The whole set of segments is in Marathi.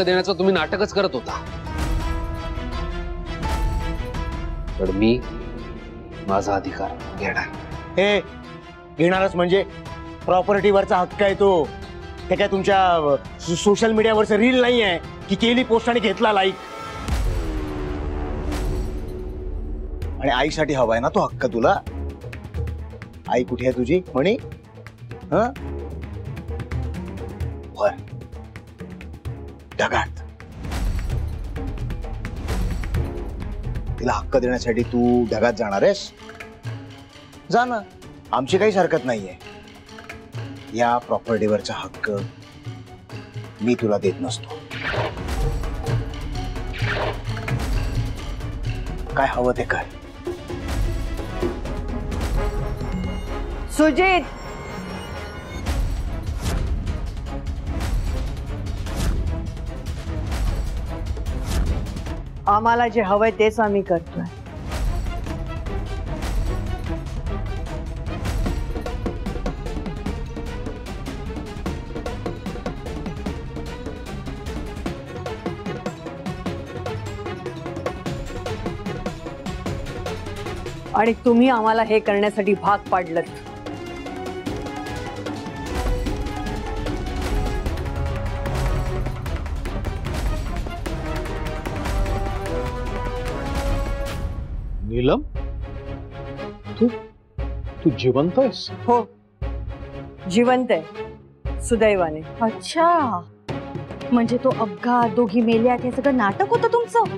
देण्याचं तुम्ही नाटकच करत होता, पण मी माझा अधिकार घेणार. हे घेणारच म्हणजे प्रॉपर्टीवरचा हक्क आहे तो. ते काय तुमच्या सोशल मीडियावरचं रील नाही आहे की केली पोस्ट आणि घेतला लाईक. आणि आईसाठी हवाय ना तो हक्क तुला. आई कुठे आहे तुझी म्हणी? बर ढगात तिला हक्क देण्यासाठी तू ढगात जाणार आहेस? जा ना, आमची काहीच हरकत नाहीये. या प्रॉपर्टीवरचा हक्क मी तुला देत नसतो. काय हवं ते कर. सुजित, आम्हाला जे हवंय तेच आम्ही करतोय. आणि तुम्ही आम्हाला हे करण्यासाठी भाग पाडलत. नीलम, तू तू जिवंत आहेस? हो, जिवंत आहे सुदैवाने. अच्छा, म्हणजे तो अपघात, दोघी मेल्यात हे सगळं नाटक होतं तुमचं.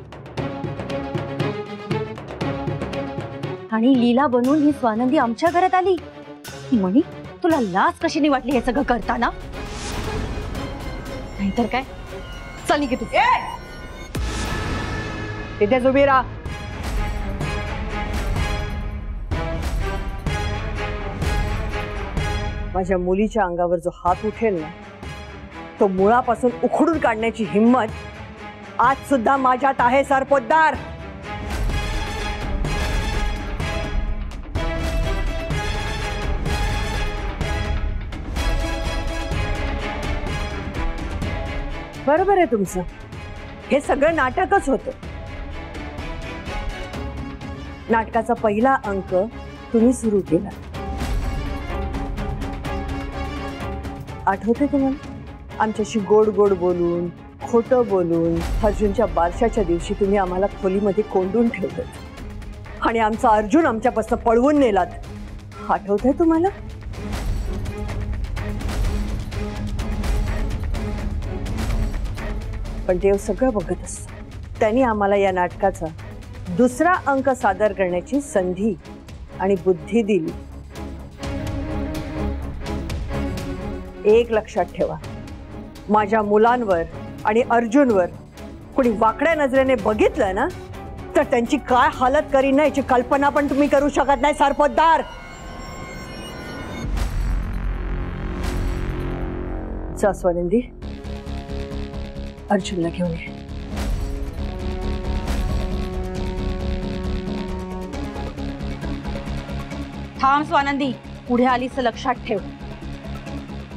आणि लीला बनून ही स्वानंदी आमच्या घरात आली. म्हणी तुला लाज कशी नाही वाटली हे सगळं करताना? नाहीतर काय. चल निघे तू. तिथेच उभी राहा. माझ्या मुलीच्या अंगावर जो हात उठेल ना, तो मुळापासून उखडून काढण्याची हिम्मत आज सुद्धा माझ्यात आहे सरपोतदार. बरोबर आहे तुमचं. हे सगळं नाटकच होतं. नाटकाचा पहिला अंक तुम्ही सुरू केला. आठवते तुम्हाला? आमच्याशी गोड गोड बोलून, खोटं बोलून अर्जुनच्या बारशाच्या दिवशी तुम्ही आम्हाला खोलीमध्ये कोंडून ठेवलं आणि आमचा अर्जुन आमच्यापासून पळवून नेलात. आठवतंय तुम्हाला? पण देव सगळं बघत असतो. त्यांनी आम्हाला या नाटकाचा दुसरा अंक सादर करण्याची संधी आणि बुद्धी दिली. एक लक्षात ठेवा, माझ्या मुलांवर आणि अर्जुनवर कोणी वाकड्या नजरेने बघितलं ना, तर त्यांची काय हालत करीन ना याची कल्पना पण तुम्ही करू शकत नाही सरपोतदार. जा स्वानंदी, अर्जुनला घेऊन ये. थांब स्वानंदी, पुढे आलीस तर लक्षात ठेव,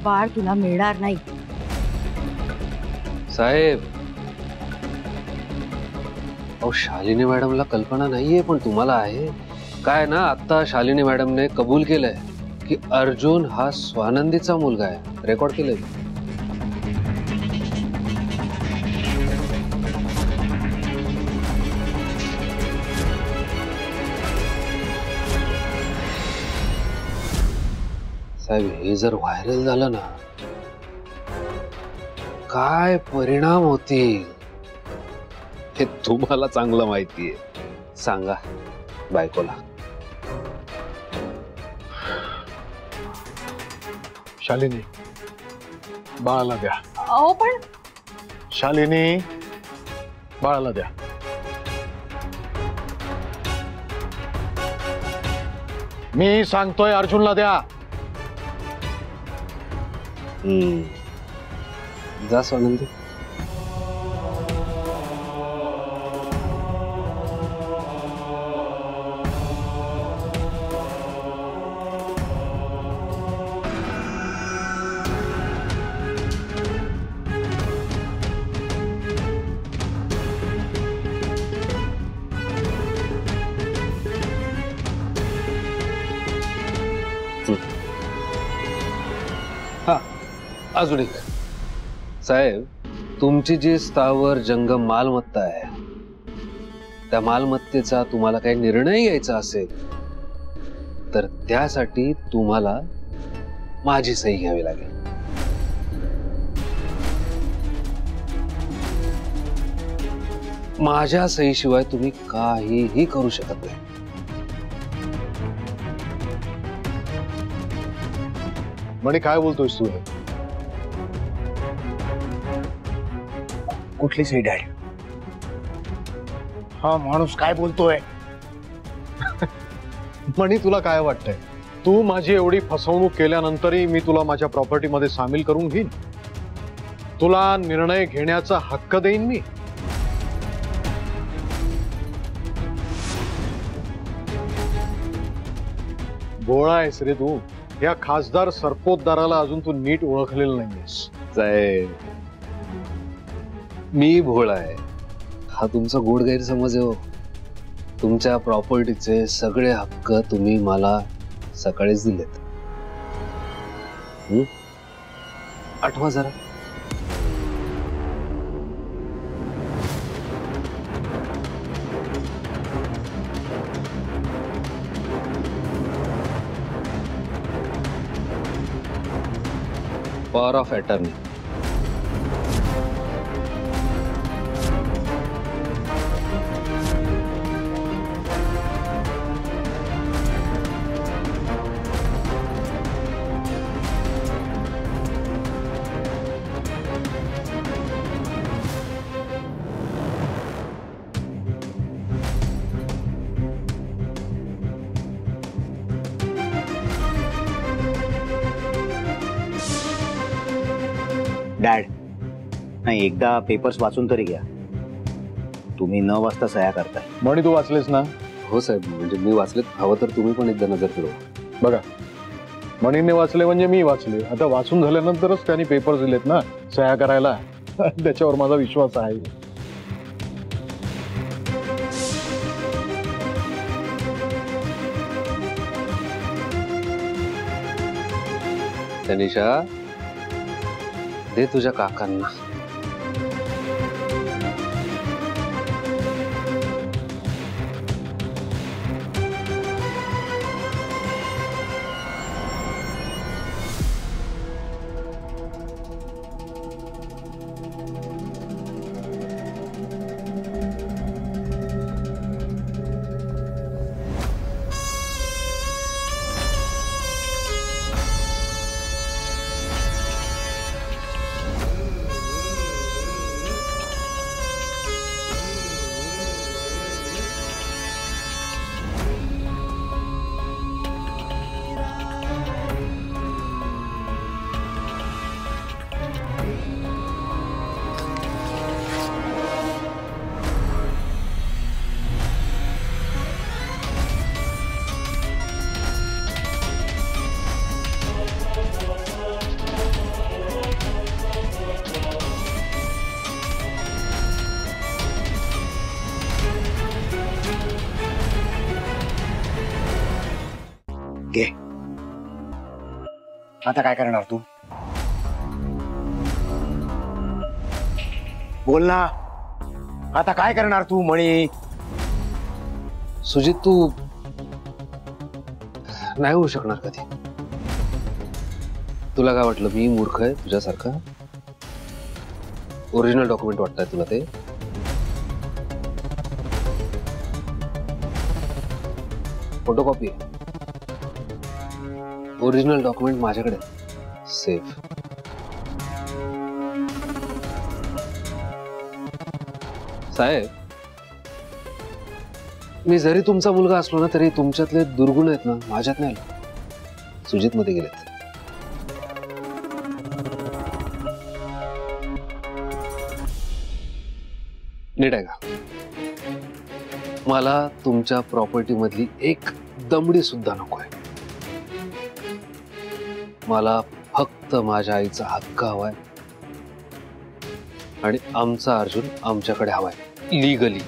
बाळ तुला मिळणार नाही. साहेब, अहो शालिनी मॅडमला कल्पना नाहीये पण तुम्हाला आहे. काय ना, आता शालिनी मॅडमने कबूल केलंय की अर्जुन हा स्वानंदीचा मुलगा आहे. रेकॉर्ड केलंय. साहेब, हे जर व्हायरल झालं ना, काय परिणाम होतील हे तुम्हाला चांगलं माहितीये. सांगा बायकोला. शालिनी, बाळाला द्या. अहो पण शालिनी, बाळाला द्या. मी सांगतोय अर्जुनला द्या. जा स्वानंदी. अजून एक साहेब, तुमची जी स्थावर जंगम मालमत्ता आहे त्या मालमत्तेचा तुम्हाला काही निर्णय घ्यायचा असेल तर त्यासाठी तुम्हाला माझी सही घ्यावी लागेल. माझ्या सहीशिवाय तुम्ही काहीही करू शकत नाही. म्हणे काय बोलतोयस तू? कुठली सही डॅड? हा माणूस काय बोलतोय? म्हणे तुला काय वाटतंय? तू माझी एवढी फसवणूक केल्यानंतरही मी तुला माझ्या प्रॉपर्टीमध्ये सामील करून घेईन? तुला निर्णय घेण्याचा हक्क देईन मी? भोळा आहेस रे तू. या खासदार सरपोतदाराला अजून तू नीट ओळखलेलं नाहीयेस. साहेब, मी भोळा आहे हा तुमचा गोड गैरसमज आहे. हो, तुमच्या प्रॉपर्टीचे सगळे हक्क तुम्ही मला सकाळीच दिलेत. आठवा जरा. Power of attorney. डॅड, नाही एकदा पेपर्स वाचून तरी घ्या. तुम्ही न वाचता सह्या करताय. म्हणे तू वाचलेस ना? हो साहेब, म्हणजे मी वाचलेत. हवं तर तुम्ही पण एकदा नजर फिरवा. बघा, म्हणीने वाचले म्हणजे मी वाचले. आता वाचून झाल्यानंतरच त्यांनी पेपर दिलेत ना सह्या करायला. त्याच्यावर माझा विश्वास आहे. तनिषा, दे तुझ्या काकांना. घे. आता काय करणार तू? बोल ना. आता काय करणार तू मणी? सुजित, तू नाही होऊ शकणार कधी. तुला काय वाटलं मी मूर्ख आहे तुझ्यासारखा? ओरिजिनल डॉक्युमेंट वाटतंय तुला ते? फोटोकॉपी. ओरिजिनल डॉक्युमेंट माझ्याकडे सेफ. साहेब, मी जरी तुमचा मुलगा असलो ना तरी तुमच्यातले दुर्गुण आहेत ना माझ्यात नाही आले, सुजित मध्ये गेलेत. नीट आहे का? मला तुमच्या प्रॉपर्टी मधली एक दमडी सुद्धा नको आहे. मला फक्त माझ्या आईचा हक्क हवाय आणि आमचा अर्जुन आमच्याकडे हवाय लीगली.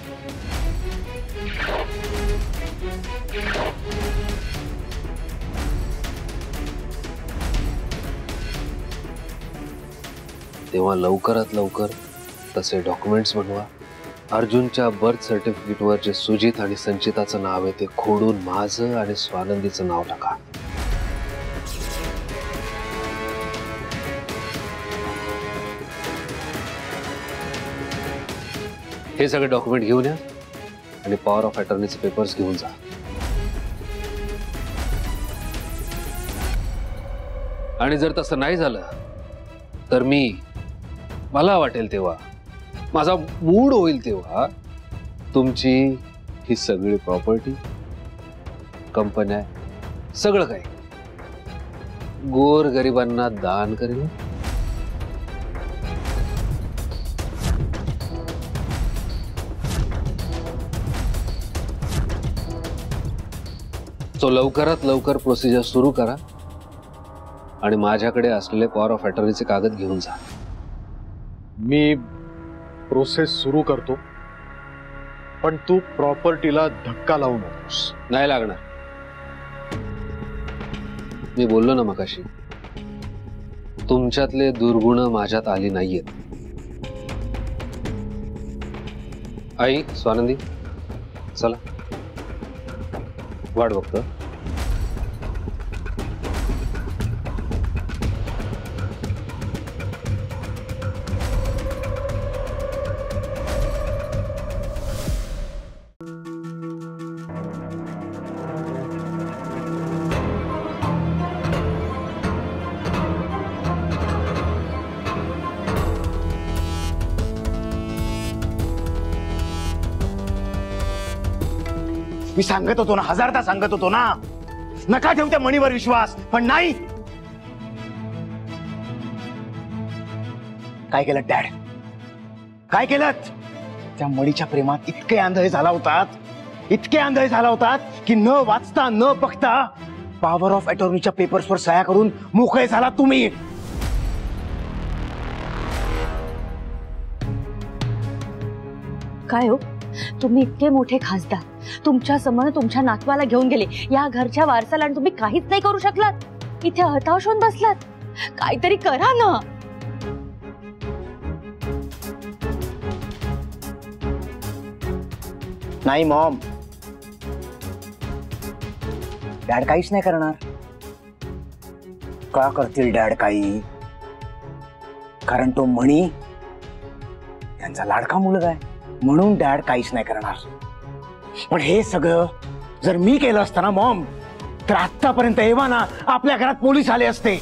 तेव्हा लवकरात लवकर तसे डॉक्युमेंट्स बनवा. अर्जुनच्या बर्थ सर्टिफिकेटवर जे सुजित आणि संचिताचं नाव आहे ते खोडून माझं आणि स्वानंदीचं नाव टाका. हे सगळे डॉक्युमेंट घेऊन या आणि पॉवर ऑफ अटॉर्नीचे पेपर्स घेऊन जा. आणि जर तसं नाही झालं तर मला वाटेल तेव्हा, माझा मूड होईल तेव्हा तुमची ही सगळी प्रॉपर्टी, कंपन्या, सगळं काही गोर गरिबांना दान करेल. तो लवकरात लवकर प्रोसिजर सुरू करा आणि माझ्याकडे असलेले पॉवर ऑफ अटॉर्नीचे कागद घेऊन जा. मी प्रोसेस सुरू करतो, पण तू प्रॉपर्टीला धक्का लावू नकोस. नाही लागणार. मी बोललो ना मगाशी, तुमच्यातले दुर्गुण माझ्यात आली नाहीयेत. आई, स्वानंदी, चला वाट बघतो. मी सांगत होतो ना, हजारदा सांगत होतो ना, नका ठेवू त्या मणीवर विश्वास. पण नाही. काय केलं डॅड? काय केलं? त्या मणीच्या प्रेमात इतके आंधळे झाला होतात की न वाचता न बघता पॉवर ऑफ अटॉर्नीच्या पेपर्सवर सह्या करून मोकळे झाला तुम्ही. काय हो, तुम्ही इतके मोठे खासदार, तुमच्या समोर तुमच्या नातवाला घेऊन गेले या घरच्या वारसाला, आणि तुम्ही काहीच नाही करू शकलात. इथे हताश होऊन बसलात. काहीतरी करा ना. नाही मॉम, डॅड काहीच नाही करणार. का करतील डॅड काही? कारण तो मणी त्यांचा लाडका मुलगा आहे, म्हणून डॅड काहीच नाही करणार. पण हे सगळं जर मी केलं असतं ना मॉम, तर आतापर्यंत एव्हाना आपल्या घरात पोलीस आले असते.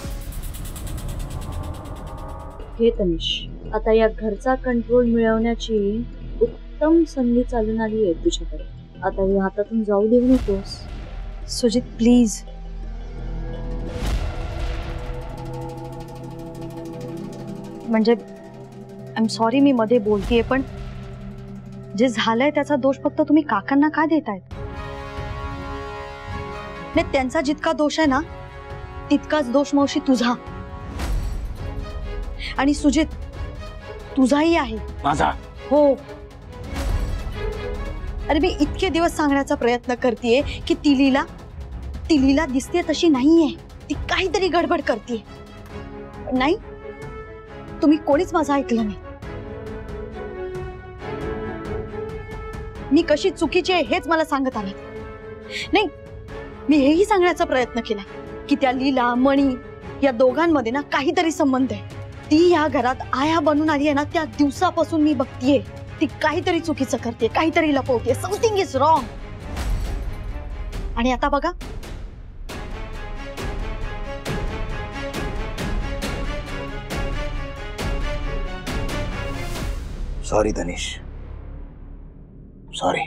हे तनिष, आता या घरचा कंट्रोल मिळवण्याची उत्तम संधी चालून आली आहे तुझ्याकडे. आता हे हातातून जाऊ देऊ नकोस. सुजित प्लीज. म्हणजे आय एम सॉरी मी मध्ये बोलतेय, पण जे झालंय त्याचा दोष फक्त तुम्ही काकांना का देतायत? नाही, त्यांचा जितका दोष आहे ना तितकाच दोष मावशी तुझा आणि सुजित तुझाही आहे. माझा? हो. अरे मी इतके दिवस सांगण्याचा प्रयत्न करतेय की ती लीला दिसते तशी नाहीये, ती काहीतरी गडबड करते. नाही, तुम्ही कोणीच माझं ऐकलं नाही. मी कशी चुकीची आहे हेच मला सांगत आले. नाही, मी हेही सांगण्याचा प्रयत्न केला की त्या लीला मणी या दोघांमध्ये ना काहीतरी संबंध आहे. ती या घरात आया बनून आली आहे ना, त्या दिवसापासून मी बघतीये ती काहीतरी चुकीचं करते, काहीतरी लपवते. Something is wrong. आणि आता बघा, सॉरी तनिष, सॉरी.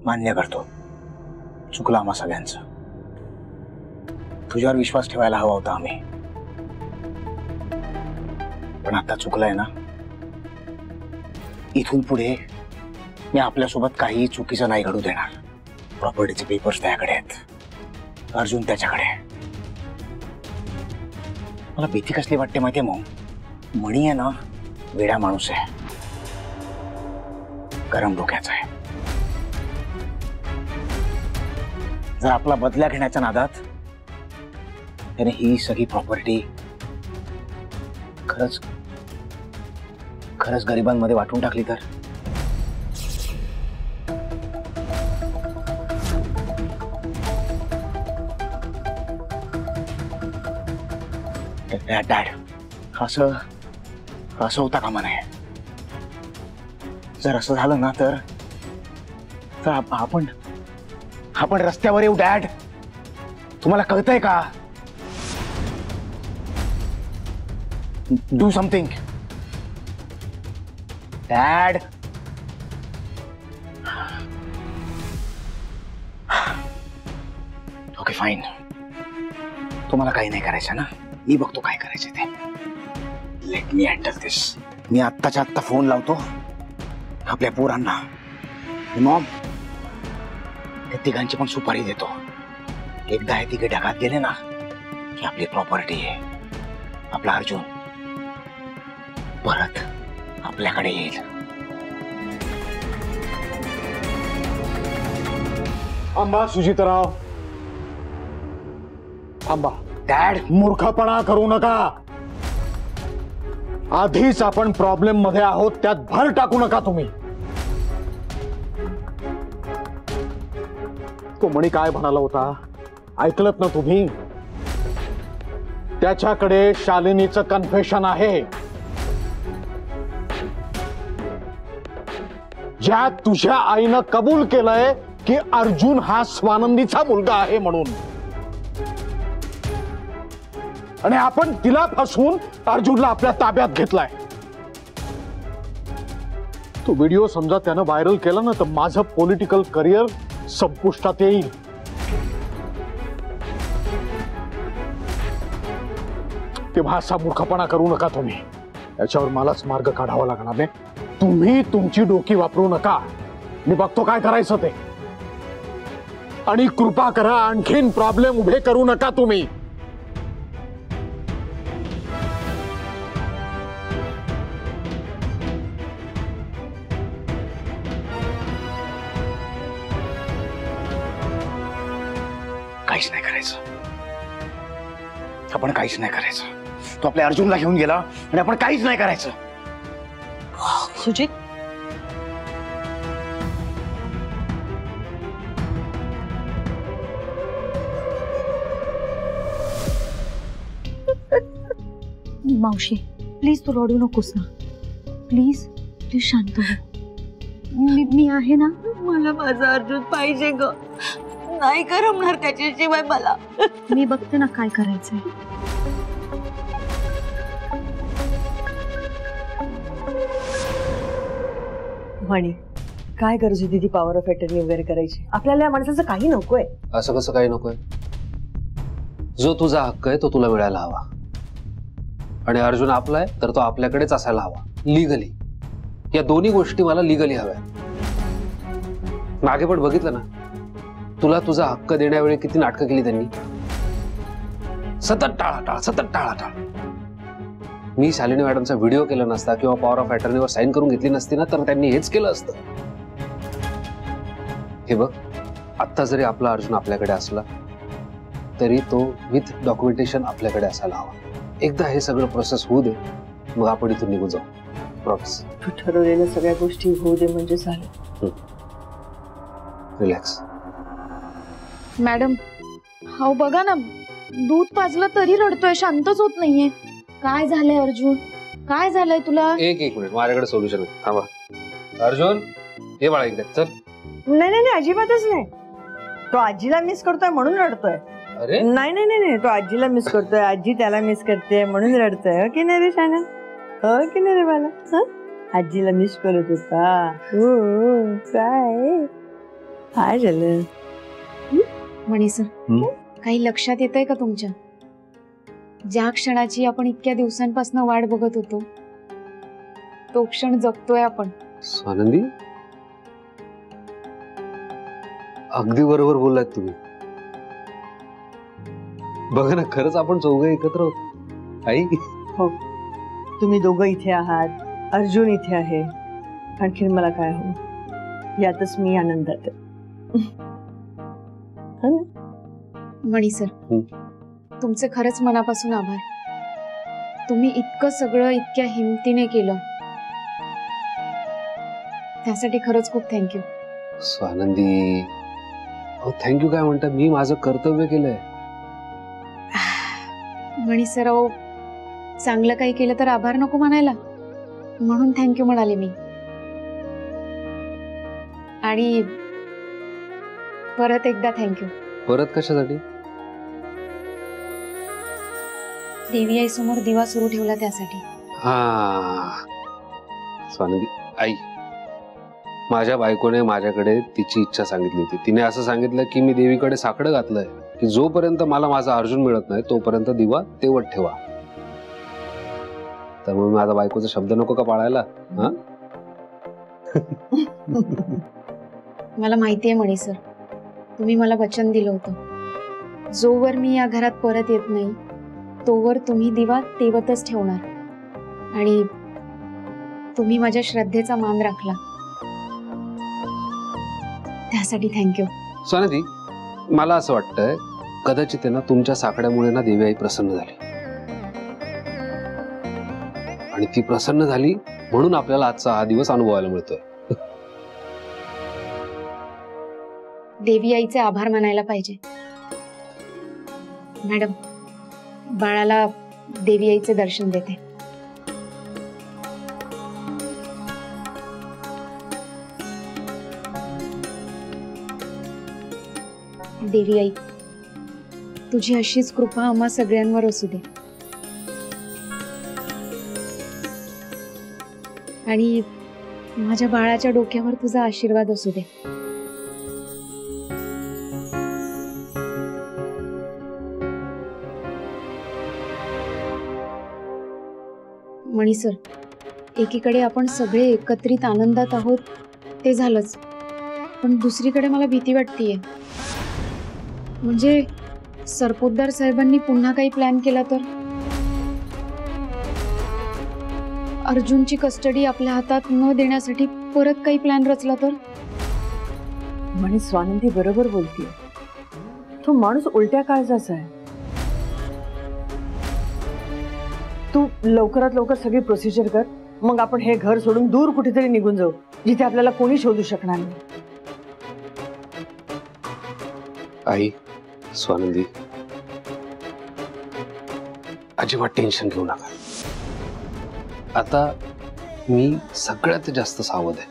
मान्य करतो, चुकलं आम्हा सगळ्यांचं. तुझ्यावर विश्वास ठेवायला हवा होता आम्ही, पण आता चुकलंय ना. इथून पुढे मी आपल्यासोबत काही चुकीचं नाही घडू देणार. प्रॉपर्टीचे पेपर्स त्याकडे आहेत, अर्जुन त्याच्याकडे. मला भीती कसली वाटते माहितीये मग? मणी आहे ना, वेडा माणूस आहे, गरम डोक्याचा आहे. जर आपला बदला घेण्याच्या नादात त्याने ही सगळी प्रॉपर्टी खरंच खरंच गरिबांमध्ये वाटून टाकली तर? डॅड, असं होता कामा नये. जर असं झालं ना तर आपण रस्त्यावर येऊ. डॅड, तुम्हाला कळतंय का? Do something dad. Okay fine, तुम्हाला काही नाही करायचं ना. मी बघतो काय करायचं ते. लेट मी हँडल दिस. मी आत्ताच्या आत्ता फोन लावतो आपल्या पोरांना. मॉम, त्या तिघांची पण सुपारी देतो. एकदा हे तिघे ढगात गेले ना की आपली प्रॉपर्टी आहे, आपला अर्जुन परत आपल्याकडे येईल. थांबा सुजितराव, थांबा. डॅड, मूर्खपणा करू नका. आधीच आपण प्रॉब्लेम मध्ये आहोत, त्यात भर टाकू नका तुम्ही. तो मणी काय म्हणाला होता ऐकलत ना तुम्ही? त्याच्याकडे शालिनीचं कन्फेशन आहे, ज्यात तुझ्या आईनं कबूल केलंय की अर्जुन हा स्वानंदीचा मुलगा आहे म्हणून. आणि आपण तिला फसवून अर्जुनला आपल्या ताब्यात घेतलाय. तो व्हिडिओ समजा त्यानं व्हायरल केला ना तर माझं पॉलिटिकल करिअर संपुष्टात येईल. तेव्हा असा मूर्खपणा करू नका तुम्ही. याच्यावर मलाच मार्ग काढावा लागणार आहे. तुम्ही तुमची डोकी वापरू नका. मी बघतो काय करायचं ते. आणि कृपा करा, आणखीन प्रॉब्लेम उभे करू नका तुम्ही. काहीच नाही करायचं. आपण काहीच नाही करायचं. तो आपल्या अर्जुनला घेऊन गेला आणि आपण काहीच नाही करायचं. सुजित, मावशी प्लीज तू रडू नकोस ना. प्लीज प्लीज शांत हो. मी आहे ना. मला माझा अर्जुन पाहिजे ग. नाही करमणार त्याच्याशिवाय मला. मी बघते ना काय करायचंय. म्हणी काय गरज होती ती पॉवर ऑफ अटर्नी वगैरे करायची? आपल्याला या माणसाचं काही नकोय. असं कसं काही नकोय? जो तुझा हक्क आहे तो तुला मिळायला हवा. आणि अर्जुन आपला आहे तर तो आपल्याकडेच असायला हवा, लिगली. या दोन्ही गोष्टी मला लिगली हव्या. मागे पण बघितलं ना, तुला तुझा हक्क देण्यावेळी किती नाटकं केली त्यांनी. सतत टाळाटाळ, सतत टाळाटाळ. मी शालिनी मॅडमचा व्हिडिओ केला नसता किंवा पॉवर ऑफ अटर्नीवर साईन करून घेतली नसती ना तर त्यांनी हेच केलं असतं. हे बघ, आत्ता जरी आपला अर्जुन आपल्याकडे असला तरी तो विथ डॉक्युमेंटेशन आपल्याकडे असायला हवा. एकदा हे सगळं प्रोसेस होऊ दे, मग आपण इथून निघून जाऊ. प्रॉमिस. तू ठरवलेल्या सगळ्या गोष्टी होऊ दे म्हणजे झालं. रिलॅक्स. मॅडम, हा बघा ना, दूध पाजलं तरी रडतोय, शांतच होत नाहीये. काय झालंय अर्जुन? काय झालंय तुला? एक मिनिट, माझ्याकडे सोल्युशन आहे. थांबा. अर्जुन, हे बाळा इकडे चल. नाही नाही नाही, अजिबातच नाही. तो आजीला मिस करतोय म्हणून रडतोय. अरे नाही नाही नाही नाही, तो आजीला मिस करतोय, आजी त्याला मिस करते म्हणून रडतोय. हो की नाही रे शाना? हो की नाही रे बाला? आजीला मिस करत होता. काय काय झालं म्हणी सर, काही लक्षात येतंय का तुमच्या? ज्या क्षणाची आपण इतक्या दिवसांपासून वाट बघत होतो तो क्षण जगतोय आपण. स्वानंदी, अगदी बरोबर बोललात तुम्ही. बघा ना, खरंच आपण चौघं एकत्र होतो. आई, हो, तुम्ही दोघं इथे आहात, अर्जुन इथे आहे. आणखीन मला काय हवं? यातच मी आनंदात आहे. म्हणी सर, तुमचे खरंच मनापासून आभार. तुम्ही इतकं सगळं इतक्या हिमतीने केलं त्यासाठी खरंच खूप थँक्यू. स्वानंदी, थँक्यू काय म्हणता, मी माझं कर्तव्य केलंय. मणी सराव, चांगलं काही केलं तर आभार नको म्हणायला, म्हणून थँक्यू म्हणाले मी. आणि परत एकदा थँक्यू. परत कशासाठी? देवी आई समोर दिवा सुरू ठेवला त्यासाठी. हा स्वानंदी आई, माझ्या बायकोने माझ्याकडे तिची इच्छा सांगितली होती. तिने असं सांगितलं की मी देवीकडे साकडं घातलंय की जोपर्यंत मला माझा अर्जुन मिळत नाही तोपर्यंत दिवा तेवत ठेवा. तर मग माझा बायकोचा शब्द नको का पाळायला? हा मला माहितीये मणी सर, तुम्ही मला वचन दिलं होतं, जोवर मी या घरात परत येत नाही तोवर तुम्ही दिवा तेवतच ठेवणार. आणि तुम्ही माझ्या श्रद्धेचा मान राखला, त्यासाठी थँक्यू. स्वानंदी, मला असं वाटतंय कदाचित आहे ना तुमच्या साकड्यामुळे ना देवी आई प्रसन्न झाली, आणि ती प्रसन्न झाली म्हणून आपल्याला आजचा हा दिवस अनुभवायला मिळतोय. देवी आईचे आभार मानायला पाहिजे. मॅडम, बाळाला देवी आईचे दर्शन देते. देवी आई, तुझी अशीच कृपा आम्हा सगळ्यांवर असू दे. आणि माझ्या बाळाच्या डोक्यावर तुझा आशीर्वाद असू दे. मणी सर, एकीकडे आपण सगळे एकत्रित आनंदात आहोत ते झालंच, पण दुसरीकडे मला भीती वाटतेय. म्हणजे सरपोतदार साहेबांनी पुन्हा काही प्लॅन केला तर? अर्जुनची कस्टडी आपल्या हातात न देण्यासाठी परत काही प्लॅन रचला तर? म्हणे स्वानंदी बरोबर बोलतीये, तो माणूस उलट्या काळजाचा आहे. तू लवकरात लवकर सगळी प्रोसिजर कर, मग आपण हे घर सोडून दूर कुठेतरी निघून जाऊ, जिथे आपल्याला कोणी शोधू शकणार नाही. आई, स्वानंदी, अजिबात टेन्शन घेऊ नका. आता मी सगळ्यात जास्त सावध आहे.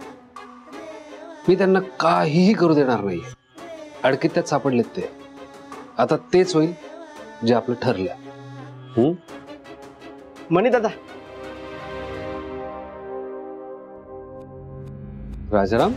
मी त्यांना काहीही करू देणार नाही. अडकीत त्यात सापडलेत ते. आता तेच होईल जे आपलं ठरलं. मणी दादा, राजाराम,